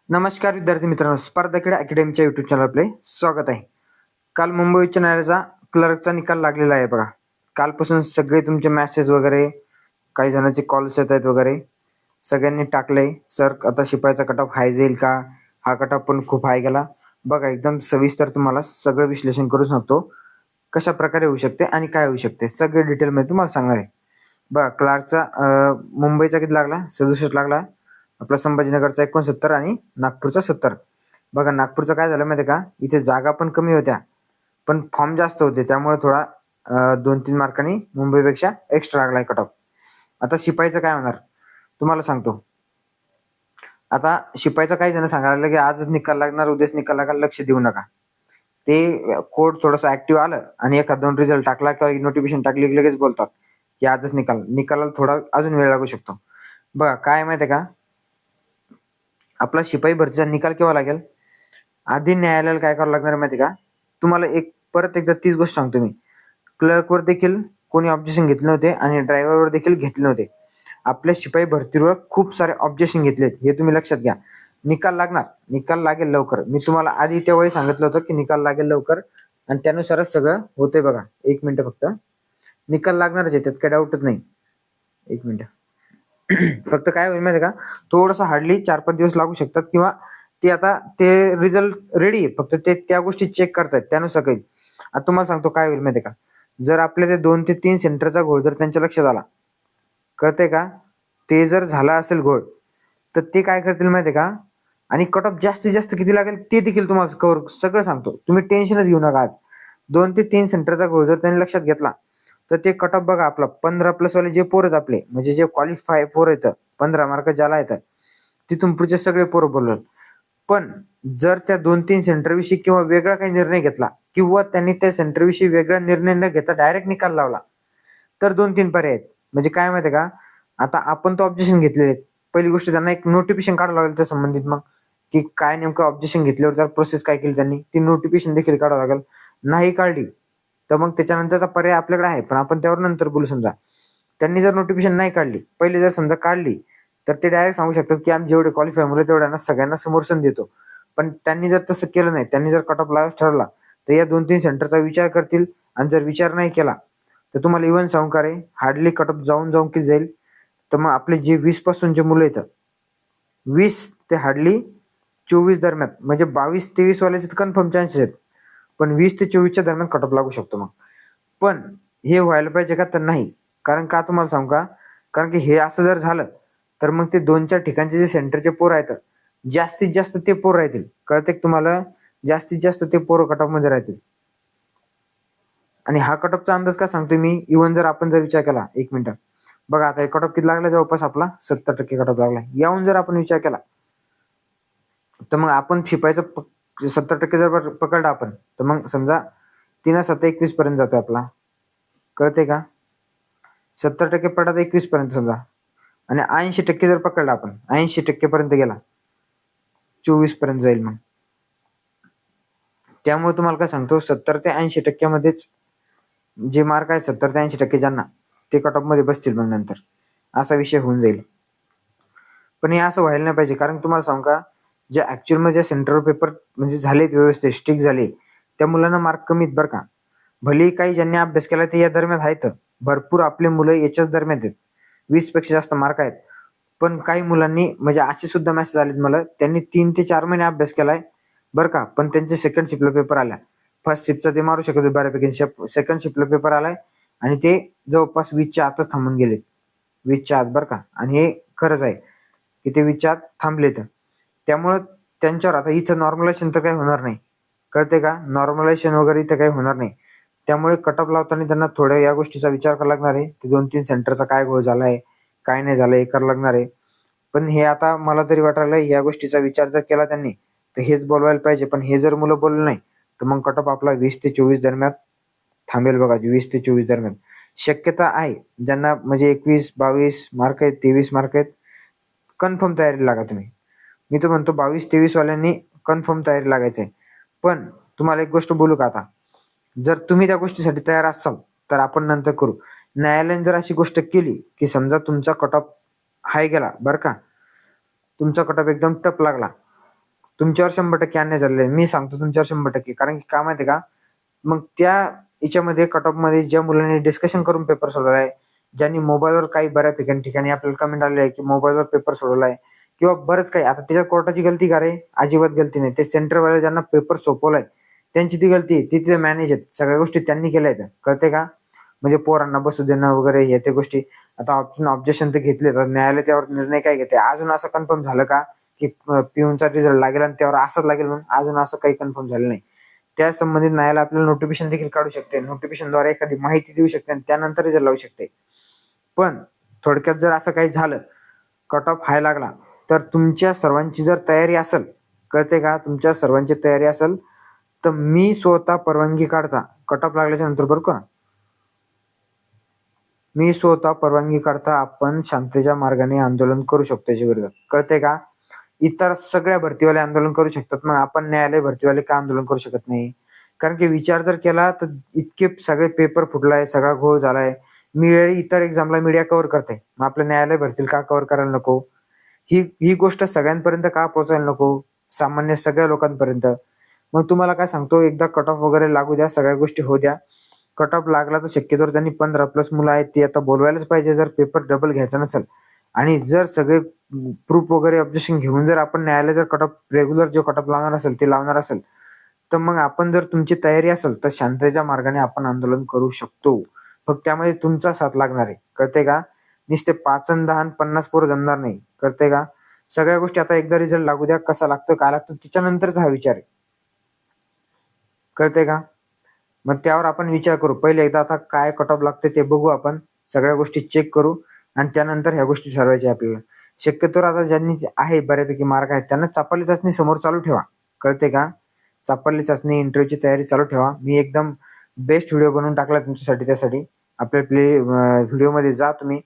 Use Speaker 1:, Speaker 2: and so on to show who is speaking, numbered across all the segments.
Speaker 1: नमस्कार विद्यार्थी मित्रांनो, स्पर्धा क्रीडा अकॅडमीच्या युट्यूब चॅनल आपले स्वागत आहे. काल मुंबई उच्च न्यायालयाचा क्लर्कचा निकाल लागलेला आहे बघा. कालपासून सगळे तुमचे मेसेज वगैरे, काही जणांचे कॉल्स येत आहेत वगैरे, सगळ्यांनी टाकलंय सर आता शिपाईचा कट ऑफ हाय जाईल का, हा कट ऑफ पण खूप हाय गेला. बघा एकदम सविस्तर तुम्हाला सगळं विश्लेषण करू शकतो, कशा प्रकारे होऊ शकते आणि काय होऊ शकते सगळे डिटेलमध्ये तुम्हाला सांगणार आहे. बघा क्लार्कचा मुंबईचा किती लागला, 67 लागला. आपला संभाजीनगरचा 69 आणि नागपूरचा 70. बघा नागपूरचं काय झालं माहिती का, इथे जागा पण कमी होत्या पण फॉर्म जास्त होते, त्यामुळे थोडा 2-3 मार्कांनी मुंबईपेक्षा एक्स्ट्रा लागलाय कट ऑफ. आता शिपाईचं काय होणार तुम्हाला सांगतो. आता शिपाईचं काही जण सांगायला लागले की आजच निकाल लागणार, उद्याच निकाल लागणार, लक्ष देऊ नका. ते कोड थोडंसं ऍक्टिव्ह आलं आणि एखाद दोन रिझल्ट टाकला किंवा नोटिफिकेशन टाकली की लगेच बोलतात की आजच निकालाला थोडा अजून वेळ लागू शकतो. बघा काय माहिती का, आपला शिपाई भरतीचा निकाल केव्हा लागेल, आधी न्यायालयाला काय करावं लागणार माहिती का, तुम्हाला परत एकदा तीच गोष्ट सांगतो मी. क्लर्कवर देखील कोणी ऑब्जेक्शन घेतले नव्हते आणि ड्रायव्हरवर देखील घेतले नव्हते. आपल्या शिपाई भरतीवर खूप सारे ऑब्जेक्शन घेतलेत, हे तुम्ही लक्षात घ्या. निकाल लागेल लवकर. मी तुम्हाला आधी त्यावेळी सांगितलं होतं की निकाल लागेल लवकर आणि त्यानुसारच सगळं होतंय. बघा 1 मिनिट फक्त, निकाल लागणारच आहे, त्यात काही डाऊटच नाही. 1 मिनिट. फक्त काय होईल माहिती का, थोडंसं हार्डली 4-5 दिवस लागू शकतात किंवा ते रिझल्ट रेडी आहे, फक्त ते त्या गोष्टी चेक करतायत त्यानुसार काही. आता तुम्हाला सांगतो काय होईल माहिती का, जर आपल्या ते 2 ते 3 सेंटरचा घोळ जर त्यांच्या लक्षात आला, कळतंय का, ते जर झाला असेल घोळ तर ते काय करतील माहिती का, आणि कट ऑफ जास्तीत जास्त किती लागेल ते देखील तुम्हाला कव्हर सगळं सांगतो. तुम्ही टेन्शनच घेऊ नका. आज 2 ते 3 सेंटरचा घोळ जर त्यांनी लक्षात घेतला तर ते कट ऑफ बघा, आपला 15+ वाले जे पोर आहेत आपले, म्हणजे जे क्वालिफाय पोर येतं 15 मार्क ज्याला येतात तिथून पुढचे सगळे पोरं बोलवलं. पण जर त्या 2-3 सेंटर विषयी किंवा वेगळा काही निर्णय घेतला किंवा त्यांनी त्या सेंटर विषयी वेगळा निर्णय न घेता डायरेक्ट निकाल लावला तर 2-3 पर्याय आहेत. म्हणजे काय माहितीये का, आता आपण तो ऑब्जेक्शन घेतलेले आहेत. पहिली गोष्ट त्यांना एक नोटिफिकेशन काढावं लागेल त्या संबंधित, मग की काय नेमकं ऑब्जेक्शन घेतल्यावर जर प्रोसेस काय केली त्यांनी, ती नोटिफिकेशन देखील काढावं लागेल. नाही काढली तर मग त्याच्यानंतरचा पर्याय आपल्याकडे आहे, पण आपण त्यावर नंतर बोलू. समजा त्यांनी जर नोटिफिकेशन नाही काढली, पहिले जर समजा काढली, तर ते डायरेक्ट सांगू शकतात की आम्ही जेवढे क्वालिफाय मुलं तेवढ्यांना सगळ्यांना समोरसन देतो. पण त्यांनी जर तसं केलं नाही, त्यांनी जर कट ऑफ लावायचं ठरवला तर या 2-3 सेंटरचा विचार करतील. आणि जर विचार नाही केला तर तुम्हाला इव्हन सांगू का रे, हार्डली कट ऑफ जाऊन किती जाईल, तर मग आपले जे 20 पासून जे मुलं येतात 20 ते हार्डली 24 दरम्यान, म्हणजे 22-23 वाल्याचे तर कन्फर्म चान्सेस आहेत, पण 20 ते 24च्या दरम्यान कट ऑफ लागू शकतो. मग पण हे व्हायला पाहिजे का, तर नाही. कारण का तुम्हाला सांगू का, कारण की हे असं जर झालं तर मग ते 2-4 ठिकाणचे जे सेंटरचे पोरं आहेत जास्तीत जास्त ते पोरं राहतील. कळते तुम्हाला, जास्तीत जास्त ते पोरं कट ऑफ मध्ये राहतील. आणि हा कट ऑफचा अंदाज का सांगतोय मी, इव्हन जर आपण जर विचार केला, 1 मिनिट बघा, आता कट ऑफ किती लागला, जवळपास आपला 70% कट ऑफ लागला. याहून जर आपण विचार केला तर मग आपण शिपायचं 70% जर पकडला आपण, तर मग समजा 3-7-21 पर्यंत जातोय आपला. कळते का, 70% पडला तर 21 पर्यंत समजा, आणि 80% जर पकडला आपण, 80% पर्यंत गेला, 24 पर्यंत जाईल. मग त्यामुळे तुम्हाला काय सांगतो, 70 ते 80% मध्येच जे मार्क आहेत, 70 ते 80% ज्यांना, ते कट ऑफ मध्ये बसतील मग नंतर, असा विषय होऊन जाईल. पण हे असं व्हायला नाही पाहिजे. कारण तुम्हाला सांगू का, जे ऍक्च्युअल मध्ये सेंटर पेपर म्हणजे झालेत व्यवस्थित स्ट्रिक्ट झाले, त्या मुलांना मार्क कमीत बरं का. भले काही ज्यांनी अभ्यास केला ते या दरम्यान आहेत, भरपूर आपले मुलं याच्याच दरम्यान आहेत, 20 पेक्षा जास्त मार्क आहेत. पण काही मुलांनी म्हणजे असे सुद्धा मेसेज आलेत मला, त्यांनी 3 ते 4 महिने अभ्यास केलाय बरं का, पण त्यांचे सेकंड शिफ्टला पेपर आला. फर्स्ट शिफ्टचा ते मारू शकत बऱ्यापैकी, सेकंड शिफ्टला पेपर आलाय आणि ते जवळपास 20च्या आतच थांबून गेले, 20च्या आत बरं का. आणि हे खरंच आहे की ते 20च्या आत थांबलेत. त्यामुळं त्यांच्यावर आता इथं नॉर्मलायझेशन तर काही होणार नाही, कळते का, नॉर्मलायझेशन वगैरे इथं काही होणार नाही. त्यामुळे कट ऑफ लावताना त्यांना थोड्या या गोष्टीचा विचार करावा लागणार आहे, की 2-3 सेंटरचा काय घोळ झालाय, काय नाही झालंय, हे करावं लागणार आहे. पण हे आता मला तरी वाटायला या गोष्टीचा विचार जर केला त्यांनी तर हेच बोलवायला पाहिजे. पण हे जर मुलं बोलले नाही तर मग कट ऑफ आपला 20 ते 24 दरम्यान थांबेल. बघा 20 ते 24 दरम्यान शक्यता आहे. ज्यांना म्हणजे 21-22 मार्क आहेत, 23 मार्क आहेत, कन्फर्म तयारी लागा तुम्ही. मी तर म्हणतो 22-23 वाल्यांनी कन्फर्म तयारी लागायचं आहे. पण तुम्हाला एक गोष्ट बोलू का, आता जर तुम्ही त्या गोष्टीसाठी तयार असाल तर आपण नंतर करू. न्यायालयाने जर अशी गोष्ट केली की समजा तुमचा कट ऑफ हाय गेला बरं का, तुमचा कट ऑफ एकदम टप लागला, तुमच्यावर 100% अन्याय झालेला आहे. मी सांगतो तुमच्यावर 100%. कारण की काय माहिती आहे का, मग त्या याच्यामध्ये कट ऑफमध्ये ज्या मुलांनी डिस्कशन करून पेपर सोडवला आहे, ज्यांनी मोबाईलवर काही बऱ्यापैकी ठिकाणी आपल्याला कमेंट आलेली आहे, की मोबाईलवर पेपर सोडवला आहे किंवा बरंच काही. आता त्याच्यात कोर्टाची गलती का रे? अजिबात गलती नाही. ते सेंटरवाले ज्यांना पेपर सोपवलाय त्यांची ती गलती आहे. तिथे मॅनेज आहेत. सगळ्या गोष्टी त्यांनी केल्या आहेत. कळतंय का? म्हणजे पोरांना बसू देणं वगैरे हे ते गोष्टी. आता आपण ऑब्जेक्शन तर घेतले, तर न्यायालय त्यावर निर्णय काय घेते? अजून असं कन्फर्म झालं का, की पिऊनचा रिझल्ट लागेल आणि त्यावर असंच लागेल म्हणून? अजून असं काही कन्फर्म झालं नाही. त्या संबंधित न्यायालय आपल्याला नोटिफिकेशन देखील काढू शकते. नोटिफिकेशनद्वारे एखादी माहिती देऊ शकते आणि त्यानंतर रिझल्ट लावू शकते. पण थोडक्यात जर असं काही झालं, कट ऑफ हाय लागला, तर तुमच्या सर्वांची जर तयारी असेल, कळते का? तुमच्या सर्वांची तयारी असेल, तर मी स्वतः परवानगी काढता कट ऑफ लागल्याच्या नंतर बरं का, मी स्वतः परवानगी काढता आपण शांततेच्या मार्गाने आंदोलन करू शकतो त्याच्या विरोधात. कळतंय का? इतर सगळ्या भरतीवाले आंदोलन करू शकतात. मग आपण न्यायालय भरतीवाले का आंदोलन करू शकत नाही? कारण की विचार जर केला तर इतके सगळे पेपर फुटलाय, सगळा घोळ झालाय. इतर एक्झामला मीडिया कव्हर करते. मग आपलं न्यायालय भरतील का कव्हर करायला नको? ही ही गोष्ट सगळ्यांपर्यंत का पोहोचायला नको? सामान्य सगळ्या लोकांपर्यंत. मग तुम्हाला काय सांगतो, एकदा कट ऑफ वगैरे लागू द्या, सगळ्या गोष्टी होऊ द्या. कट ऑफ लागला तर शक्यतोवर त्यांनी 15+ मुलं आहेत ती आता बोलवायलाच पाहिजे, जर पेपर डबल घ्यायचा नसेल. आणि जर सगळे प्रूफ वगैरे ऑब्जेक्शन घेऊन जर आपण न्यायालय जर कट ऑफ रेग्युलर जो कट ऑफ लावणार असेल ते लावणार असेल, तर मग आपण जर तुमची तयारी असेल तर शांततेच्या मार्गाने आपण आंदोलन करू शकतो. फक्त त्यामध्ये तुमचा साथ लागणार आहे. कळतंय का? नुसते 5 अन् 10 अन् 50 पोरं जमणार नाही. कळतंय का? सगळ्या गोष्टी आता एकदा रिझल्ट लागू द्या, कसा लागतो काय लागतो त्याच्यानंतरचा हा विचार आहे. कळतंय का? मग त्यावर आपण विचार करू. पहिले एकदा आता काय कट ऑफ लागते ते बघू आपण. सगळ्या गोष्टी चेक करू आणि त्यानंतर ह्या गोष्टी ठरवायच्या आपल्याला. शक्यतोवर आता ज्यांनी आहे बऱ्यापैकी मार्क आहेत त्यांना चापल्ली चाचणी समोर चालू ठेवा. कळतंय का? चापल्ली चाचणी, इंटरव्ह्यूची तयारी चालू ठेवा. मी एकदम बेस्ट व्हिडिओ बनवून टाकला तुमच्यासाठी त्यासाठी. आपल्या व्हिडिओमध्ये जा तुम्ही.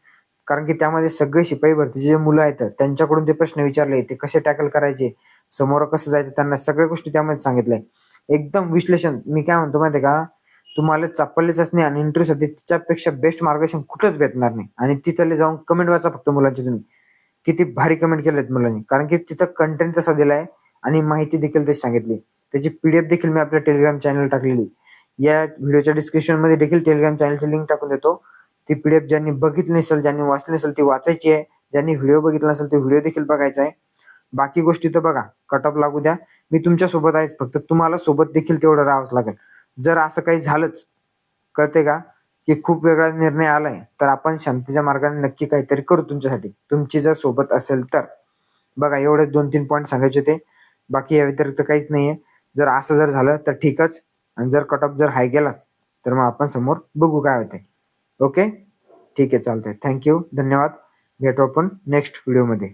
Speaker 1: कारण की त्यामध्ये सगळे शिपाई भरतीचे जे मुलं आहेत त्यांच्याकडून ते प्रश्न विचारले, ते कसे टॅकल करायचे, समोर कसं जायचं, त्यांना सगळ्या गोष्टी त्यामध्ये सांगितलंय. एकदम विश्लेषण. मी काय म्हणतो माहिती आहे का? तुम्हाला चापल्ली चाचणी आणि इंटरव्ह्यूसाठी तिच्यापेक्षा बेस्ट मार्गदर्शन कुठंच भेटणार नाही. आणि तिथले जाऊन कमेंट वाचा फक्त मुलांची तुम्ही. किती भारी कमेंट केलेत मुलांनी. कारण की तिथं कंटेंट तसा दिलाय आणि माहिती देखील तशी सांगितली. त्याची PDF देखील मी आपल्या टेलिग्राम चॅनल टाकलेली. या व्हिडिओच्या डिस्क्रिप्शनमध्ये देखील टेलिग्राम चॅनलची लिंक टाकून देतो. ती PDF ज्यांनी बघितली नसेल, ज्यांनी वाचली नसेल ती वाचायची आहे. ज्यांनी व्हिडिओ बघितला नसेल तो व्हिडिओ देखील बघायचा आहे. बाकी गोष्टी तर बघा, कट ऑफ लागू द्या. मी तुमच्या सोबत आहे. फक्त तुम्हाला सोबत देखील तेवढं राहावंच लागेल. जर असं काही झालंच, कळतंय का, की खूप वेगळा निर्णय आलाय, तर आपण शांतीच्या मार्गाने नक्की काहीतरी करू तुमच्यासाठी. तुमची जर सोबत असेल तर. बघा एवढे 2-3 पॉइंट सांगायचे होते. बाकी या व्यतिरिक्त काहीच नाहीये. जर असं जर झालं तर ठीकच आणि जर कट ऑफ जर हाय गेलाच तर मग आपण समोर बघू काय होतंय. ओके? ठीक आहे, चालतंय. Thank you. धन्यवाद. भेटू आपण नेक्स्ट व्हिडिओमध्ये.